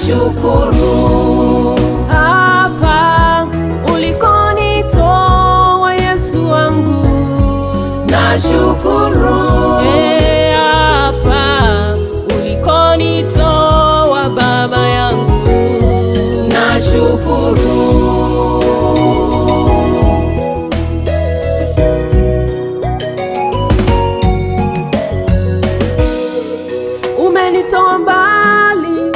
nashukuru. Hapa ulikonitoa Yesu wangu, nashukuru. Hapa ulikonitoa Baba yangu, nashukuru. Umenitoa mbali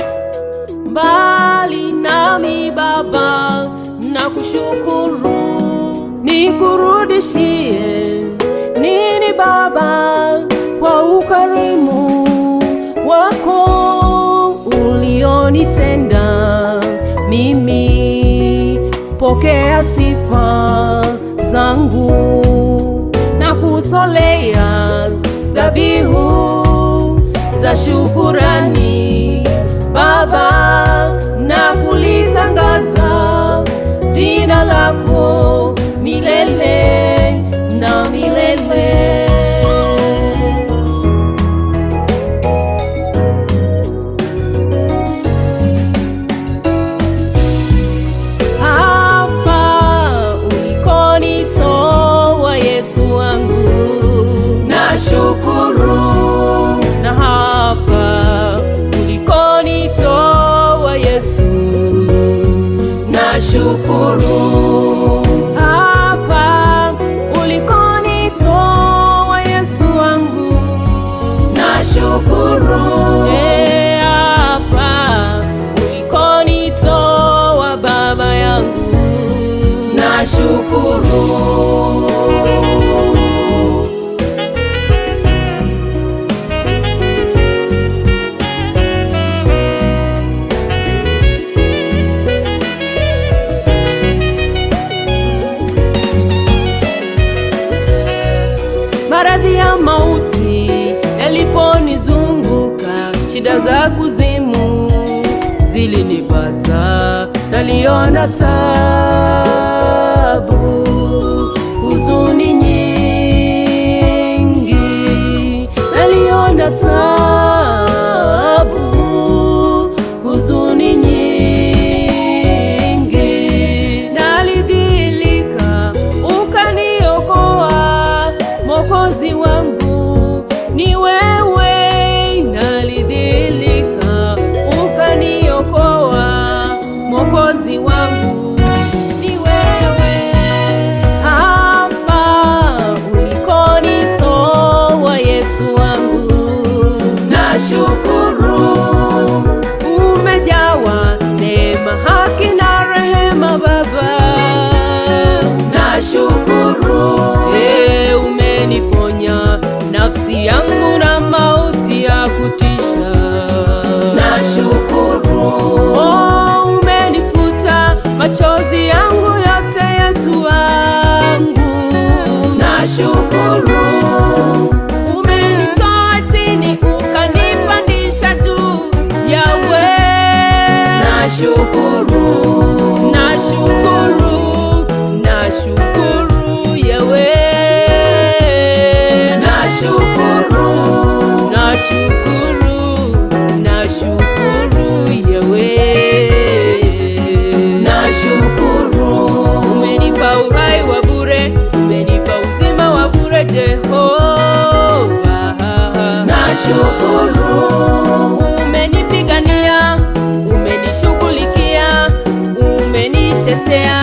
mbali nami Baba, nakushukuru. Nikurudishie nini Baba kwa ukarimu wako ulionitenda mimi? Pokea sifa zangu na kutolea dhabihu za shukurani Baba, na kulitangaza jina lako milele na milele. Hapa ulikonitoa Yesu wangu, nashukuru. na hapa ulikonitoa Yesu, nashukuru. hapa ulikonitoa Yesu wangu, nashukuru. hapa ulikonitoa Baba yangu, nashukuru. Maradhi ya mauti yaliponizunguka, shida za kuzimu zilinipata, naliona tabu, huzuni nyingi, naliona tabu, huzuni nyingi, nalidhilika ukaniokoa, Mwokozi wangu ni wewe. Nalidhilika ukaniokoa, Mwokozi wangu ni wewe. Hapa ulikonitoa Yesu wangu, nashukuru. umejawa neema, haki na rehema Baba, nashukuru. Umeniponya nafsi yangu na mauti ya kutisha, nashukuru. Umenifuta machozi yangu yote Yesu wangu, nashukuru. umenitoa chini ukanipandisha juu, Yawe, nashukuru. nashukuru, nashukuru Yawe, nashukuru. nashukuru, nashukuru Yawe, nashukuru. umenipa uhai wa bure, umenipa uzima wa bure Jehova, nashukuru. umenipigania, umenishughulikia, umenitetea